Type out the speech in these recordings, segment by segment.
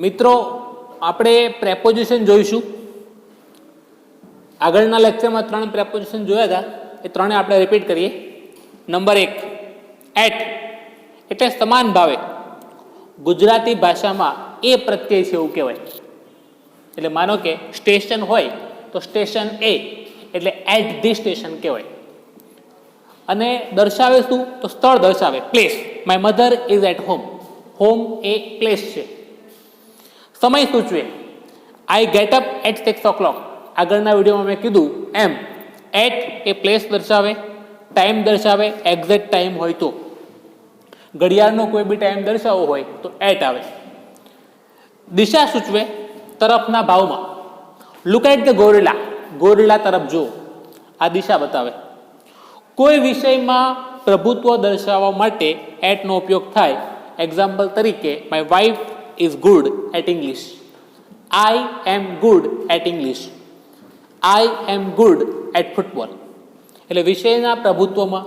મિત્રો આપણે પ્રેપોઝિશન જોઈશું. આગળના લેક્ચરમાં 3 પ્રેપોઝિશન જોયા હતા, એ ત્રણે આપણે રિપીટ કરીએ. નંબર 1, એટ એટલે સમાન ભાવે. ગુજરાતી ભાષામાં એ પ્રત્યય છે એવું કહેવાય. એટલે માનો કે સ્ટેશન હોય તો સ્ટેશન એ એટલે એટ ધી સ્ટેશન કહેવાય. અને દર્શાવે શું? તો સ્થળ દર્શાવે, place. My mother is at home. Home એ પ્લેસ છે. સમય સૂચવે, I get up at 6 o'clock. આગળના વિડીયોમાં મેં કીધું એમ એટ એ પ્લેસ દર્શાવે, ટાઈમ દર્શાવે, એક્ઝેક્ટ ટાઈમ હોય તો. ઘડિયાળનો કોઈ બી ટાઈમ દર્શાવવો હોય તો એટ આવે. દિશા સૂચવે, તરફના ભાવમાં. Look at the gorilla. Gorilla તરફ જુઓ, આ દિશા બતાવે. કોઈ વિષયમાં પ્રભુત્વ દર્શાવવા માટે એટનો ઉપયોગ થાય. એક્ઝામ્પલ તરીકે, my wife is good at English. I am good at English. I am good at football. એટલે વિષયના પ્રભુત્વમાં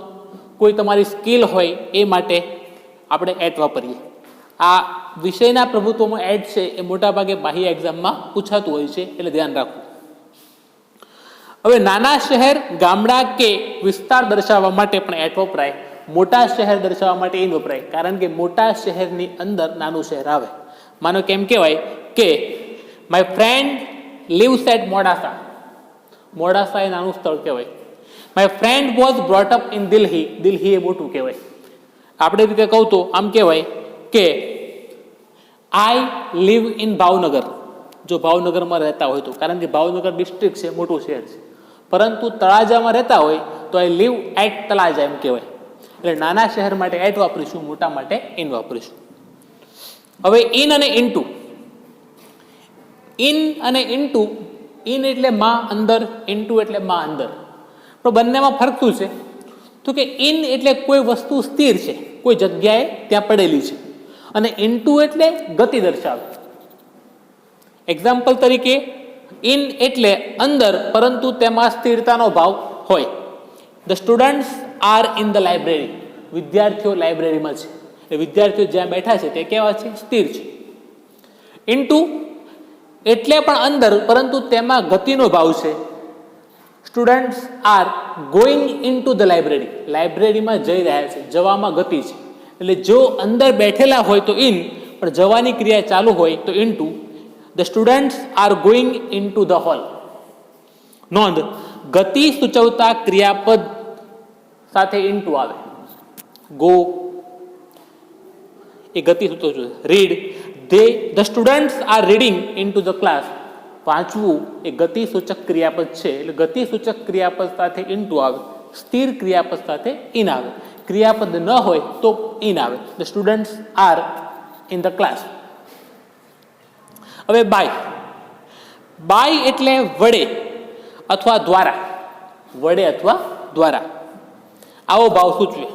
કોઈ તમારી સ્કિલ હોય એ માટે આપણે એટ વાપરીએ. આ વિષયના પ્રભુત્વમાં એટ છે એ મોટાભાગે બાહ્ય એક્ઝામમાં પૂછાતું હોય છે, એટલે ધ્યાન રાખવું. હવે નાના શહેર, ગામડા કે વિસ્તાર દર્શાવવા માટે પણ એટ વપરાય. મોટા શહેર દર્શાવવા માટે ઇન વપરાય, કારણ કે મોટા શહેરની અંદર નાનું શહેર આવે. માનો કેમ કહેવાય કે my friend lives at Modasa. Modasa એ નાનું સ્થળ કહેવાય. My friend was brought up in Delhi. Delhi એ મોટું કહેવાય. આપણે રીતે કહું તો આમ કહેવાય કે આઈ લીવ ઇન ભાવનગર. જો ભાવનગરમાં રહેતા હોય તો, કારણ કે ભાવનગર ડિસ્ટ્રિક્ટ છે, મોટું શહેર છે. પરંતુ તળાજામાં રહેતા હોય તો આઈ લીવ એટ તળાજા એમ કહેવાય. એટલે નાના શહેર માટે એટ વાપરીશું, મોટા માટે ઇન વાપરીશું. હવે ઇન અને ઇનટુ. ઇન અને ઇનટુ. ઇન એટલે માં અંદર, ઇનટુ એટલે માં અંદર. પણ બંનેમાં ફરક શું છે? તો કે ઇન એટલે કોઈ વસ્તુ સ્થિર છે, કોઈ જગ્યાએ ત્યાં પડેલી છે. અને ઇનટુ એટલે ગતિ દર્શાવે. એક્ઝામ્પલ તરીકે, ઇન એટલે અંદર પરંતુ તેમાં સ્થિરતાનો ભાવ હોય. The students are in the library. વિદ્યાર્થીઓ લાઇબ્રેરીમાં છે. એટલે વિદ્યાર્થીઓ જ્યાં બેઠા છે તે કેવા છે? સ્થિર છે. ઇનટુ એટલે પણ અંદર પરંતુ તેમાં ગતિનો ભાવ છે. Students are going into the library. લાઇબ્રેરીમાં જઈ રહ્યા છે, જવામાં ગતિ છે. એટલે જો અંદર બેઠેલા હોય તો ઇન, પણ જવાની ક્રિયા ચાલુ હોય તો into. The students are going into the hall. નોંધ, ગતિ સૂચવતા ક્રિયાપદ સાથે ઇનટુ આવે. ગો એ ગતિ સૂચવતું. Read, the students are reading into the class. વાંચવું એ ગતિ સૂચક ક્રિયાપદ છે, એટલે ગતિ સૂચક ક્રિયાપદ સાથે ઇનટુ આવે. સ્થિર ક્રિયાપદ સાથે ઇન આવે. ક્રિયાપદ ન હોય તો ઇન આવે. The students are in the class. હવે બાય. બાય એટલે વડે અથવા દ્વારા. વડે અથવા દ્વારા આવો ભાવ સૂચવે.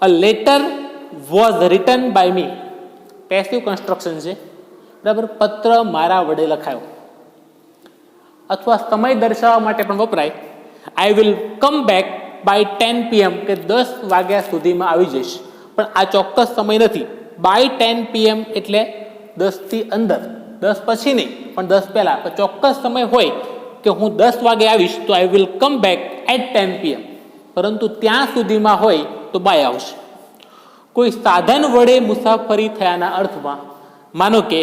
A letter was written by me. Passive construction છે, બરાબર. પત્ર મારા વડે લખાયો. અથવા સમય દર્શાવવા માટે પણ વપરાય. I will come back by 10 PM, કે 10 વાગ્યા સુધીમાં આવી જઈશ. પણ આ ચોક્કસ સમય નથી. બાય 10 PM એટલે 10 થી અંદર, 10 પછી નહીં, પણ 10 પહેલા. પણ ચોક્કસ સમય હોય કે હું 10 વાગે આવીશ તો I will come back at 10 PM. પરંતુ ત્યાં સુધીમાં હોય તો બાય આવશે. કોઈ સાધન વડે મુસાફરી થયાના અર્થમાં. માનો કે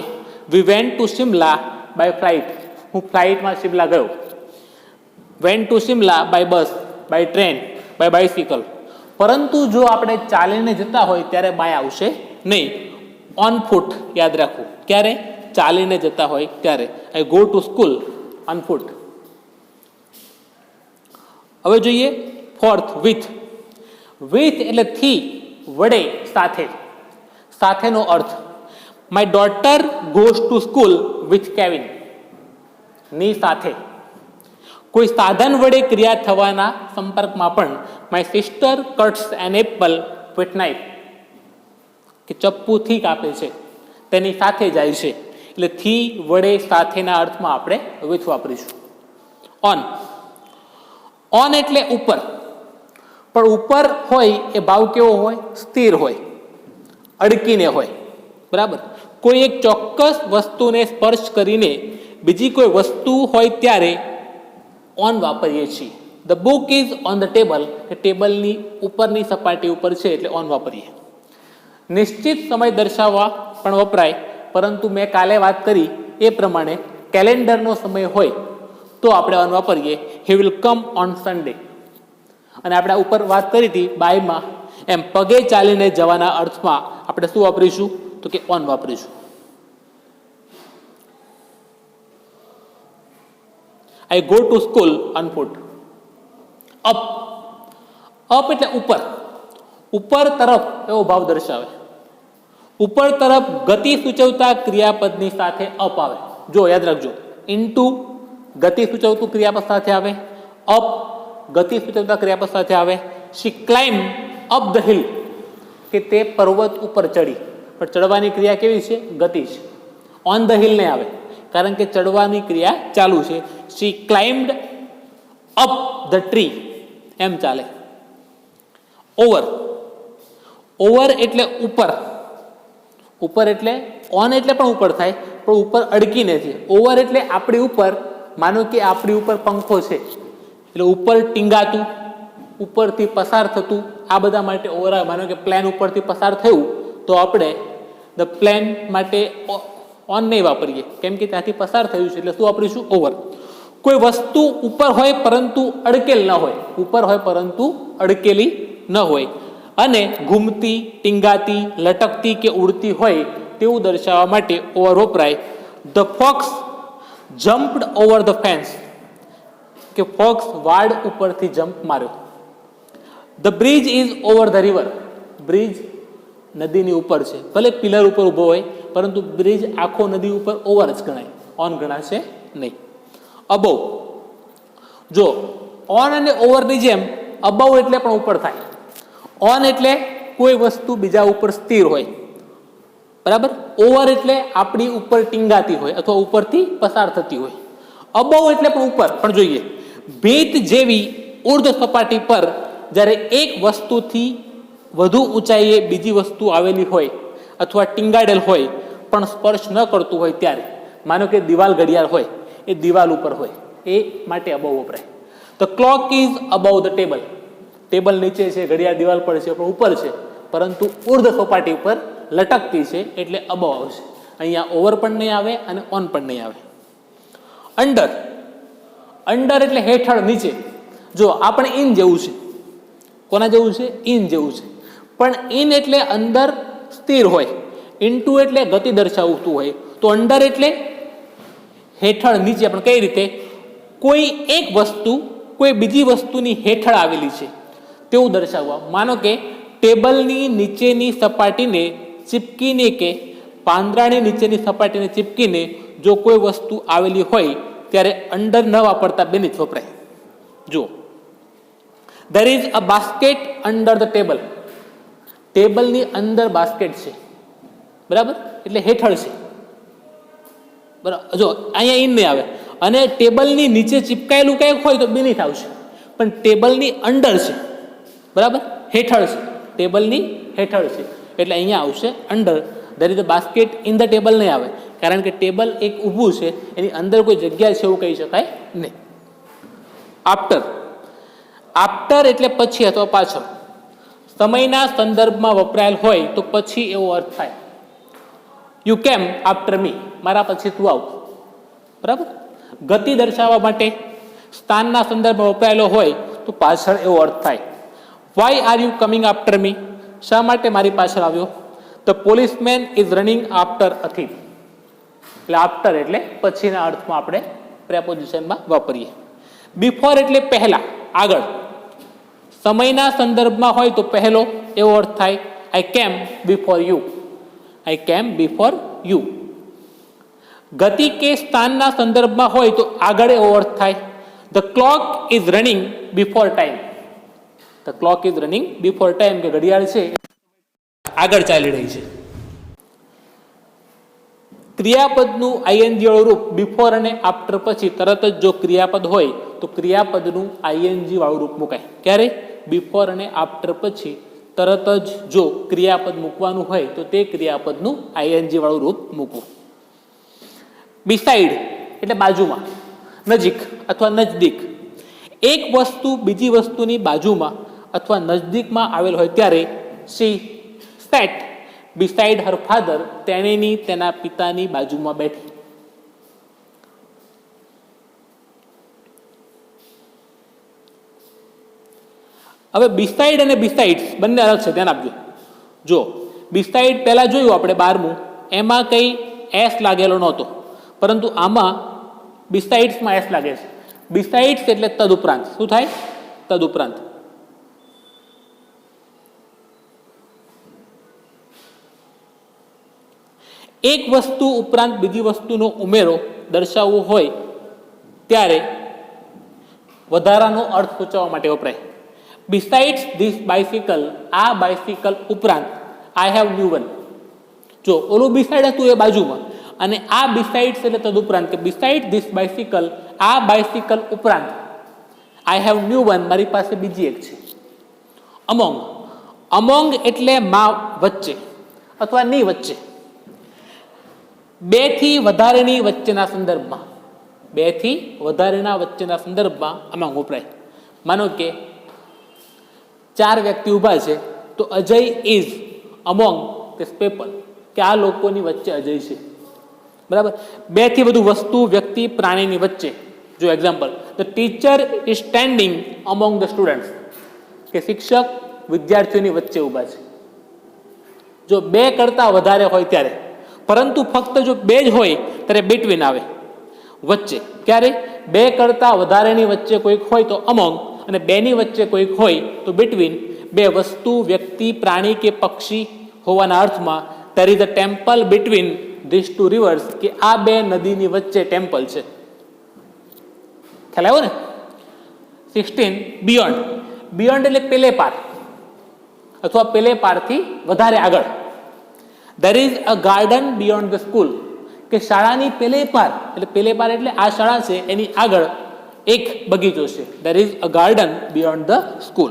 we went to Shimla by flight. હું ફ્લાઇટમાં શિમલા ગયો. Went to Shimla by bus, by train, by bicycle. પરંતુ જો આપણે ચાલીને જતા હોય ત્યારે બાય આવશે નહીં. ઓન ફૂટ યાદ રાખવું. ક્યારે? ચાલીને જતા હોય ત્યારે. I go to school on foot. હવે જોઈએ ફોર્થ, વિથ. વિથ એટલે થી, વડે, સાથે. સાથેનો અર્થ. My daughter goes to school with Kevin. ની સાથે. કોઈ સાધન વડે ક્રિયા થવાના સંપર્કમાં પણ. My sister cuts an apple with knife. કે ચપ્પુથી કાપે છે, તેની સાથે જાય છે. એટલે થી, વડે, સાથેના અર્થમાં આપણે વિથ વાપરીશું. ઓન. ઓન એટલે ઉપર. પણ ઉપર હોય એ ભાવ કેવો હોય? સ્થિર હોય, અડકીને હોય, બરાબર. કોઈ એક ચોક્કસ વસ્તુને સ્પર્શ કરીને બીજી કોઈ વસ્તુ હોય ત્યારે ઓન વાપરીએ છીએ. The book is on the table, કે ટેબલની ઉપરની સપાટી ઉપર છે એટલે ઓન વાપરીએ. નિશ્ચિત સમય દર્શાવવા પણ વપરાય, પરંતુ મેં કાલે વાત કરી એ પ્રમાણે કેલેન્ડરનો સમય હોય તો આપણે ઓન વાપરીએ. He will come on Sunday. અને આપણે ઉપર વાત કરી હતી બાયમાં, એમ પગે ચાલીને જવાના અર્થમાં આપણે શું વાપરીશું? તો કે ઓન વાપરીશું. I go to school on foot. Up, up એટલે ઉપર, ઉપર તરફ એવો ભાવ દર્શાવે. ઉપર તરફ ગતિ સૂચવતા ક્રિયાપદની સાથે અપ આવે. જો યાદ રાખજો, ઇન્ટુ ગતિ સૂચવતું ક્રિયાપદ સાથે આવે, અપ ગતિ સૂચવતા ક્રિયાપદ સાથે આવે. શી ક્લાઇમ્બ અપ ધ હિલ, કે તે પર્વત ઉપર ચડી. પણ ચડવાની ક્રિયા કેવી છે? ગતિ છે. ઓન ધ હિલ નહીં આવે, કારણ કે ચડવાની ક્રિયા ચાલુ છે. શી ક્લાઇમ્બડ અપ ધ ટ્રી, એમ ચાલે. ઓવર, ઓવર એટલે ઉપર, ઉપર એટલે ઓન એટલે પણ ઉપર થાય, પણ ઉપર અડકીને છે. ઓવર એટલે આપણી ઉપર, માનો કે આપણી ઉપર પંખો છે એટલે ઉપર ટીંગાતું, ઉપરથી પસાર થતું, આ બધા માટે ઓવર આવે. માનો કે પ્લેન ઉપરથી પસાર થયું તો આપણે ધ પ્લેન માટે ઓન નહીં વાપરીએ, કેમ કે ત્યાંથી પસાર થયું છે એટલે શું વાપરીશું? ઓવર. કોઈ વસ્તુ ઉપર હોય પરંતુ અડકેલ ન હોય, ઉપર હોય પરંતુ અડકેલી ન હોય, અને ઘૂમતી, ટીંગાતી, લટકતી કે ઉડતી હોય તેવું દર્શાવવા માટે ઓવર વપરાય. The fox jumped over the fence, કે ફોક્સ વાડ ઉપરથી જમ્પ માર્યો. The bridge is over the river, bridge નદીની ઉપર છે. ભલે પિલર ઉપર ઊભો હોય પરંતુ બ્રિજ આખો નદી ઉપર ઓવર જ ગણાય, ઓન ગણાશે નહીં. અબવ, જો ઓન અને ઓવરની જેમ અબવ એટલે પણ ઉપર થાય. ઓન એટલે કોઈ વસ્તુ બીજા ઉપર સ્થિર હોય, બરાબર. ઓવર એટલે આપણી ઉપર ટીંગાતી હોય અથવા ઉપરથી પસાર થતી હોય. અબવ એટલે પણ ઉપર. પણ જોઈએ, ભીંત જેવી ઉર્ધ્વ સપાટી પર જ્યારે એક વસ્તુથી વધુ ઊંચાઈએ બીજી વસ્તુ આવેલી હોય અથવા ટીંગાડેલ હોય પણ સ્પર્શ ન કરતું હોય ત્યારે, માનો કે દિવાલ ઘડિયાળ હોય, એ દિવાલ ઉપર હોય, એ માટે અબવ વપરાય. The clock is above the table, table નીચે છે, ઘડિયાળ દિવાલ પર છે પણ ઉપર છે, પરંતુ ઉર્ધ્વ સપાટી ઉપર લટકતી છે એટલે અબવ આવશે. અહીંયા ઓવર પણ નહીં આવે અને ઓન પણ નહીં આવે. અંડર, અંડર એટલે હેઠળ, નીચે. જો આપણે ઇન જેવું છે. કોના જેવું છે? ઇન જેવું છે. પણ ઇન એટલે અંદર સ્થિર હોય, ઇન્ટુ એટલે ગતિ દર્શાવતું હોય, તો અંડર એટલે હેઠળ, નીચે. પણ કઈ રીતે? કોઈ એક વસ્તુ કોઈ બીજી વસ્તુની હેઠળ આવેલી છે તેવું દર્શાવવા. માનો કે ટેબલની નીચેની સપાટીને ચીપકીને કે પાંદડાની નીચેની સપાટીને ચીપકીને જો કોઈ વસ્તુ આવેલી હોય ત્યારે અંડર ન વાપરતા બેનિથ વપરાય. જો there is a basket under the table, ટેબલની અંદર બાસ્કેટ છે, બરાબર, એટલે હેઠળ છે, બરાબર. જો અહીંયા ઇન નહીં આવે, અને ટેબલની નીચે ચીપકાયેલું કંઈક હોય તો બેનિથ આવશે, પણ ટેબલની અંડર છે, બરાબર, હેઠળ છે, ટેબલની હેઠળ છે એટલે અહીંયા આવશે under. there is a basket in the table નહીં આવે, કારણ કે ટેબલ એક ઊભું છે, એની અંદર કોઈ જગ્યા છે એવું કહી શકાય નહીં. આફ્ટર, આફ્ટર એટલે પછી અથવા પાછળ. સમયના સંદર્ભમાં વપરાયેલ હોય તો પછી એવો અર્થ થાય. યુ કેમ આફ્ટર મી, મારા પછી તું આવ, બરાબર. ગતિ દર્શાવવા માટે સ્થાનના સંદર્ભમાં વપરાયેલો હોય તો પાછળ એવો અર્થ થાય. Why are you coming after me, શા માટે મારી પાછળ આવ્યો? The policeman is running after a thief, એટલે આફ્ટર એટલે પછીના અર્થમાં આપણે પ્રેપોઝિશનમાં વાપરીએ. બિફોર એટલે પહેલા, આગળ. સમયના સંદર્ભમાં હોય તો પહેલો એવો અર્થ થાય. આઈ કેમ બિફોર યુ, આઈ કેમ બિફોર યુ. ગતિ કે સ્થાનના સંદર્ભમાં હોય તો આગળ એવો અર્થ થાય. The clock is running before time, the clock is running before time, કે ઘડિયાળ છે આગળ ચાલી રહી છે. ક્રિયાપદનું આઈએનજી વાળું રૂપ બિફોર અને આફ્ટર પછી તરત જ જો ક્રિયાપદ હોય તો ક્રિયાપદનું આઈએનજી વાળું રૂપ મુકાય. ક્યારે? બિફોર અને આફ્ટર પછી તરત જ જો ક્રિયાપદ મૂકવાનું હોય તો તે ક્રિયાપદનું આઈએનજી વાળું રૂપ મૂકવું. બિસાઇડ એટલે બાજુમાં, નજીક અથવા નજદીક. એક વસ્તુ બીજી વસ્તુની બાજુમાં અથવા નજદીકમાં આવેલ હોય ત્યારે શી સેટ બિસાઇડ હર ફાધર, તેણીની તેના પિતાની બાજુમાં બેઠી. હવે બિસાઇડ અને બિસાઇડ્સ બંને અલગ છે, ધ્યાન આપજો. જો બિસાઇડ પહેલા જોયું આપણે 12મું, એમાં કંઈ એસ લાગેલો નહોતો, પરંતુ આમાં બિસાઇડ્સમાં એસ લાગે છે. બિસાઇડ્સ એટલે તદુપરાંત. શું થાય? તદુપરાંત. એક વસ્તુ ઉપરાંત બીજી વસ્તુનો ઉમેરો દર્શાવવો હોય ત્યારે વધારાનો અર્થ સૂચવવા માટે વપરાય. બિસાઇડ્સ ધીસ બાઇસિકલ, આ બાઇસિકલ ઉપરાંત આઈ હેવ ન્યુ વન. જો ઓલું બિસાઇડ હતું એ બાજુમાં, અને આ બિસાઇડ્સ એટલે તદુપરાંત, કે બિસાઇડ ધીસ બાઇસિકલ, આ બાઇસિકલ ઉપરાંત આઈ હેવ ન્યુ વન, મારી પાસે બીજી એક છે. અમોંગ, અમોંગ એટલે માં વચ્ચે અથવા ની વચ્ચે. બે થી વધારેની વચ્ચેના સંદર્ભમાં, બે થી વધારેના વચ્ચેના સંદર્ભમાં અમોંગ વપરાય. માનો કે 4 વ્યક્તિ ઊભા છે તો Ajay is among this people, કે આ લોકોની વચ્ચે અજય છે. બરાબર. 2 થી વધુ વસ્તુ, વ્યક્તિ, પ્રાણીની વચ્ચે. જો example, the teacher is standing among the students, કે શિક્ષક વિદ્યાર્થીઓની વચ્ચે ઊભા છે. જો 2 કરતાં વધારે હોય ત્યારે, પરંતુ ફક્ત જો 2 જ હોય ત્યારે બિટવીન આવે, વચ્ચે. ક્યારે? 2 કરતાં વધારેની વચ્ચે કોઈક હોય તો અમોંગ, અને 2 ની વચ્ચે કોઈક હોય તો બિટવીન. 2 વસ્તુ, વ્યક્તિ, પ્રાણી કે પક્ષી હોવાના અર્થમાં there is a temple between these two rivers, કે આ 2 નદીની વચ્ચે ટેમ્પલ છે. ખ્યાલ આવ્યો ને? 16 બિયોન્ડ. બિયોન્ડ એટલે પેલે પાર અથવા પેલે પારથી વધારે આગળ. there is a garden beyond the school, કે શાળાની પેલે પાર, એટલે પેલે પાર એટલે આ શાળા છે એની આગળ એક બગીચો છે. there is a garden beyond the school.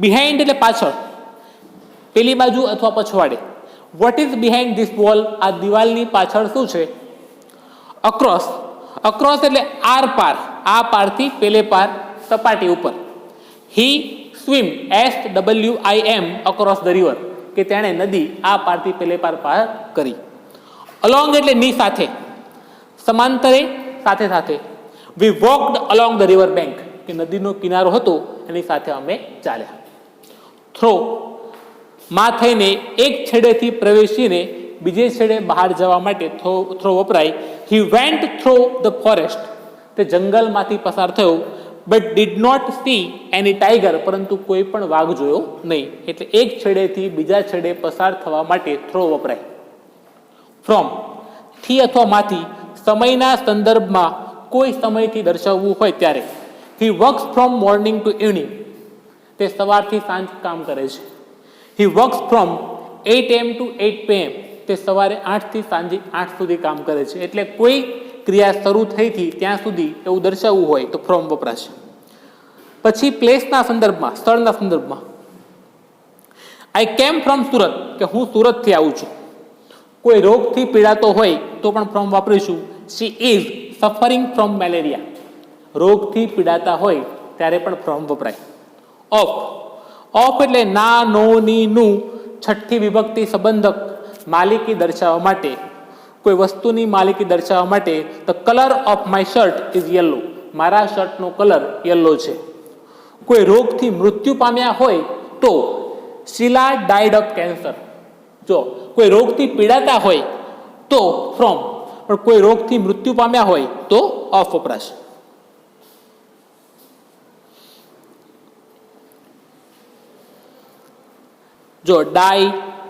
behind એટલે પાછળ, પેલી બાજુ અથવા પછવાડે. what is behind this wall, આ દિવાલની પાછળ શું છે? across, across એટલે આર પાર, આ પારથી પેલે પાર, સપાટી ઉપર. he swim, swim across the river, કે તેણે નદી આ પારથી પેલે પાર પાર કરી. along એટલે ની સાથે, સમાંતરે, સાથે સાથે. we walked along the river bank, કે નદીનો કિનારો હતો એની સાથે અમે ચાલ્યા. થ્રો, માં થઈને એક છેડેથી પ્રવેશીને બીજે છેડે બહાર જવા માટે થ્રો વપરાય. he went through the forest, તે જંગલમાંથી પસાર થયો. but did not see any tiger, પરંતુ કોઈ પણ વાઘ જોયો નહીં. એટલે એક છેડેથી બીજા છેડે પસાર થવા માટે થ્રો વપરાય. ફ્રોમ, થી અથવા માંથી, સમયના સંદર્ભમાં કોઈ સમયથી દર્શાવવું હોય ત્યારે. he works from morning to evening, તે સવારથી સાંજ કામ કરે છે. he works from 8 am to 8 pm, તે સવારે 8 થી સાંજે 8 સુધી કામ કરે છે. એટલે કોઈ ક્રિયા શરૂ થઈથી ત્યાં સુધી એવું દર્શાવવું હોય તો ફ્રોમ વપરાશે. પછી પ્લેસના સંદર્ભમાં, સ્થળના સંદર્ભમાં. આઈ કેમ ફ્રોમ સુરત, કે હું સુરતથી આવું છું. કોઈ રોગથી પીડાતો હોય તો પણ ફ્રોમ વાપરીશું. She is suffering from malaria, રોગથી પીડાતા હોય ત્યારે પણ ફ્રોમ વપરાય. ઓફ, ઓફ એટલે ના, નો, ની, નું, છઠ્ઠી વિભક્તિ સંબંધક માલિકી દર્શાવવા માટે, કોઈ વસ્તુની માલિકી દર્શાવવા માટે. The colour of my shirt is yellow, મારા શર્ટનો કલર યલો છે. કોઈ રોગથી મૃત્યુ પામ્યા હોય તો શીલા ડાઈડ ઓફ કેન્સર. જો કોઈ રોગથી પીડાતા હોય તો ફ્રોમ, પણ કોઈ રોગથી મૃત્યુ પામ્યા હોય તો ઓફ વપરાશે. જો ડાઈ,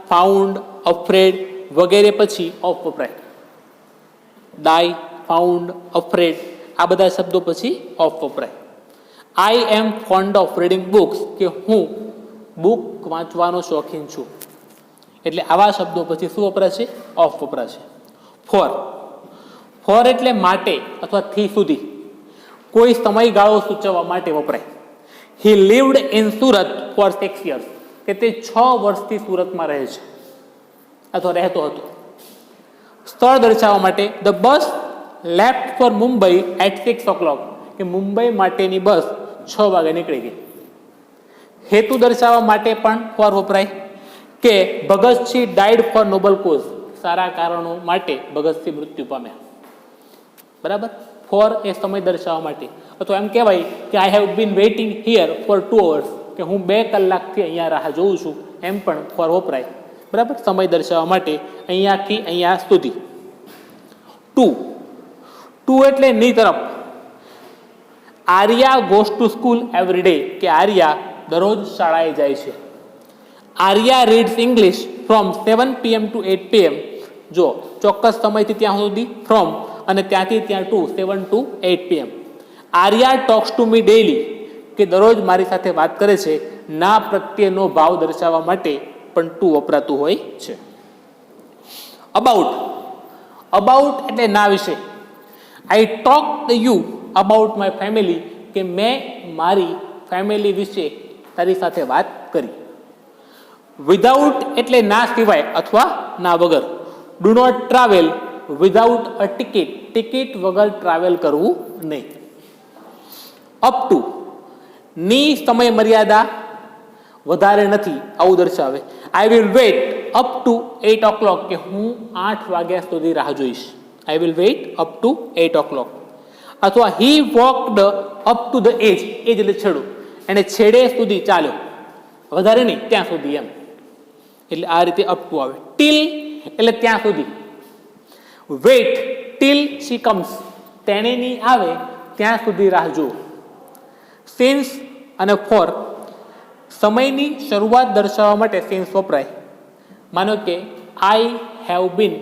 ફાઉન્ડ, અફ્રેડ વગેરે પછી ઓફ વપરાય. ડાઈ, ફાઉન્ડ, અફ્રેડ આ બધા શબ્દો પછી ઓફ વપરાય. આઈ એમ ફોન્ડ ઓફ રીડિંગ બુક્સ, કે હું બુક વાંચવાનો શોખીન છું. એટલે આવા શબ્દો પછી શું વપરાશે? ઓફ વપરાશે. ફોર, ફોર એટલે માટે અથવા થી સુધી, કોઈ સમયગાળો સૂચવવા માટે વપરાય. હી લીવ્ડ ઇન સુરત ફોર 6 years, કે તે 6 વર્ષથી સુરતમાં રહે છે અથવા રહેતો હતો. સ્થળ દર્શાવવા માટે the bus left for Mumbai at 6 o'clock, કે મુંબઈ માટેની બસ 6 વાગે નીકળી ગઈ. હેતુ દર્શાવવા માટે પણ ફોર વપરાય કે Bhagat Singh died four Nobel cause, સારા કારણો માટે ભગતસિંહ મૃત્યુ પામ્યા. બરાબર. ફોર એ સમય દર્શાવવા માટે, અથવા એમ કહેવાય કે I have been waiting here for 2 hours, કે હું 2 કલાકથી અહીંયા રાહ જોઉં છું, એમ પણ ફોર વપરાય. બરાબર. સમય દર્શાવવા માટે અહીંયાથી અહીંયા સુધી. ટુ એટલે ની તરફ. Arya goes to school every day, કે આર્યા દરરોજ શાળાએ જાય છે. Arya reads English from 7 PM to 8 PM. જો ચોક્કસ સમયથી ત્યાં સુધી ફ્રોમ, અને ત્યાંથી ત્યાં to, 7 to 8 PM. Arya talks to me daily, કે દરરોજ મારી સાથે વાત કરે છે. ના પ્રત્યેનો ભાવ દર્શાવવા માટે પણ ટુ વપરાતું હોય છે. અબાઉટ એટલે ના વિશે. I talk you about my family, કે મેં મારી ફેમિલી વિશે તારી સાથે વાત કરી. વિધાઉટ એટલે ના સિવાય અથવા ના વગર. Do not travel without a ticket, ticket વગર ટ્રાવેલ કરવું નહીં. અપ ટુ ની સમય મર્યાદા વધારે નથી, આવું દર્શાવે. I will wait up to 8 o'clock, કે હું 8 વાગ્યા સુધી રાહ જોઈશ. I will wait up to 8 o'clock. અથવા he walked up to the edge, edge એટલે છેડો, એને છેડે સુધી ચાલ્યો, વધારે નહીં, ત્યાં સુધી એમ. એટલે આ રીતે અપ ટુ આવે. ટીલ એટલે ત્યાં સુધી. વેઇટ ટીલ શી કમ્સ, તેણીની આવે ત્યાં સુધી રાહ જુઓ. સિન્સ અને ફોર સમયની શરૂઆત દર્શાવવા માટે સિન્સ વપરાય. માનો કે I have been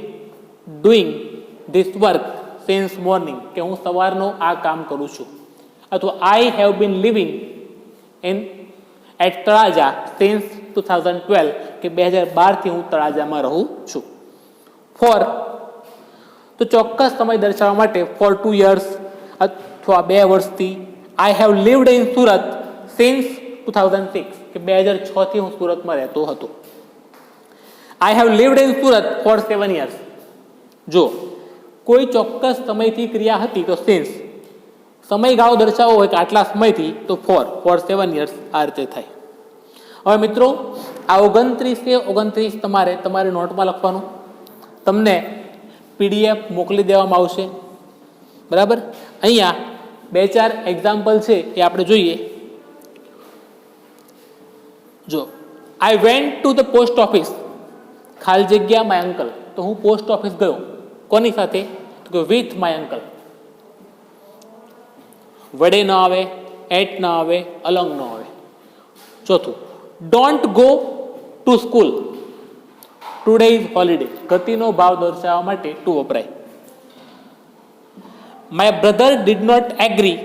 doing this work since morning, કે હું સવારનો આ કામ કરું છું. અથવા I have been living in at Talaja since 2012, કે 2012થી હું તળાજામાં રહું છું. ફોર તો ચોક્કસ સમય દર્શાવવા માટે ફોર 2 years અથવા 2 વર્ષથી. I have lived in Surat since 2006, કે 2006થી હું સુરતમાં રહેતો હતો. I have lived in Surat for 7 years. જો કોઈ ચોક્કસ સમયથી ક્રિયા હતી તો સિન્સ, સમયગાળો દર્શાવવો હોય કે આટલા સમયથી તો ફોર 7 years. આ રીતે થાય. હવે મિત્રો આ 29 તમારે નોટમાં લખવાનું. તમને PDF મોકલી દેવામાં આવશે. બરાબર. અહીંયા 2-4 એક્ઝામ્પલ છે એ આપણે જોઈએ. જો I went to the post office, ખાલી જગ્યા માય અંકલ, તો હું પોસ્ટ ઓફિસ ગયો. કોની સાથે? તો કે વિથ માય અંકલ. વડે ન આવે, એટ ન આવે, અલંગ ન આવે. ચોથું, don't go to school, today is holiday, ગતિનો ભાવ દર્શાવવા માટે ટુ વપરાય. My brother did not agree,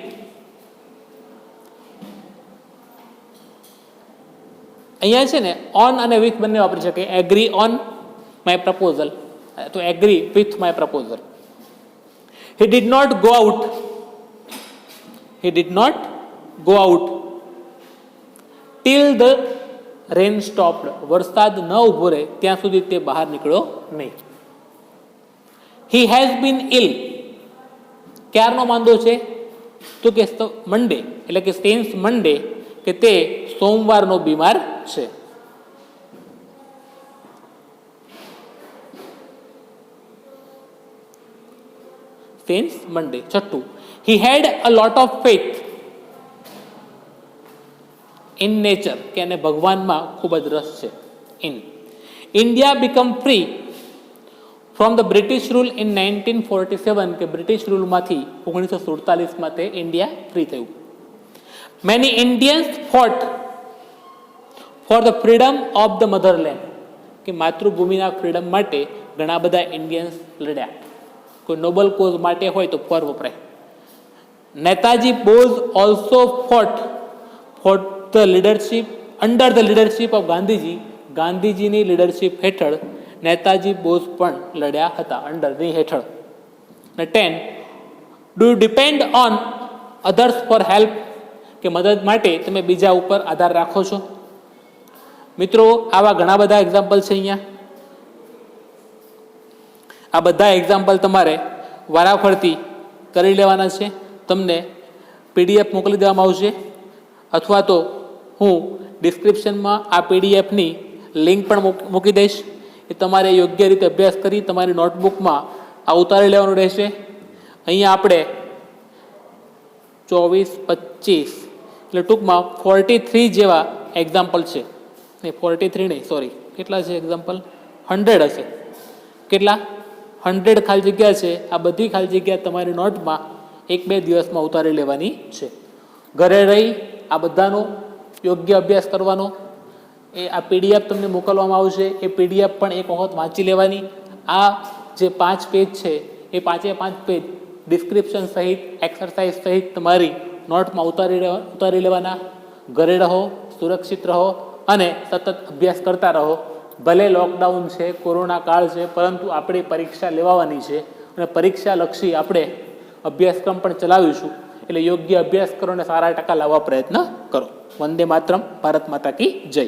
અહીંયા છે ને ઓન અને વિથ બંને વાપરી શકે. એગ્રી ઓન માય પ્રપોઝલ, તો agree with my proposal. He did not go out, he did not go out till the rain stopped, વરસાદ ન ઉભો રહે ત્યાં સુધી તે બહાર નીકળ્યો નહીં. હી હેઝ બીન ઇલ, ક્યારનો માંદો છે? તો કે મંડે, એટલે કે સિન્સ મંડે, કે તે સોમવારનો બીમાર છે. Since Monday. છઠ્ઠું, he had a lot of faith in nature, કે એને ભગવાનમાં ખૂબ જ રસ છે. In India become free from the British rule in 1947, કે બ્રિટિશ રૂલમાંથી 1947માં તે ઇન્ડિયા ફ્રી થયું. Many Indians fought for the freedom of the motherland, કે માતૃભૂમિના ફ્રીડમ માટે ઘણા બધા ઇન્ડિયન્સ લડ્યા. કોઈ નોબલ કોઝ માટે હોય તો ફોર વપરાય. Netaji Bose also fought for the leadership under the leadership of Gandhiji, ગાંધીજીની લીડરશીપ હેઠળ નેતાજી બોઝ પણ લડ્યા હતા, અંડરની હેઠળ. અને 10, do you depend on others for help, કે મદદ માટે તમે બીજા ઉપર આધાર રાખો છો. મિત્રો આવા ઘણા બધા એક્ઝામ્પલ છે અહીંયા. આ બધા એક્ઝામ્પલ તમારે વારાફરતી કરી લેવાના છે. તમને પીડીએફ મોકલી દેવામાં આવશે, અથવા તો હું ડિસ્ક્રિપ્શનમાં આ પીડીએફની લિંક પણ મૂકી દઈશ. એ તમારે યોગ્ય રીતે અભ્યાસ કરી તમારી નોટબુકમાં આ ઉતારી લેવાનું રહેશે. અહીંયા આપણે 24, 25 એટલે ટૂંકમાં 43 જેવા એક્ઝામ્પલ છે. નહીં 43 નહીં, સોરી, કેટલા છે એક્ઝામ્પલ? 100 હશે. કેટલા? 100 ખાલી જગ્યા છે. આ બધી ખાલી જગ્યા તમારી નોટમાં 1-2 દિવસમાં ઉતારી લેવાની છે. ઘરે રહી આ બધાનો યોગ્ય અભ્યાસ કરવાનો. આ પીડીએફ તમને મોકલવામાં આવશે. એ પીડીએફ પણ એક વખત વાંચી લેવાની. આ જે 5 પેજ છે એ 5 પેજ ડિસ્ક્રિપ્શન સહિત એક્સરસાઇઝ સહિત તમારી નોટમાં ઉતારી લેવાના. ઘરે રહો, સુરક્ષિત રહો અને સતત અભ્યાસ કરતા રહો. ભલે લોકડાઉન છે, કોરોના કાળ છે, પરંતુ આપણી પરીક્ષા લેવાની છે અને પરીક્ષાલક્ષી આપણે અભ્યાસક્રમ પણ ચલાવીશું. એટલે યોગ્ય અભ્યાસ કરો અને સારા ટકા લાવવા પ્રયત્ન કરો. વંદે માતરમ. ભારત માતા કી જય.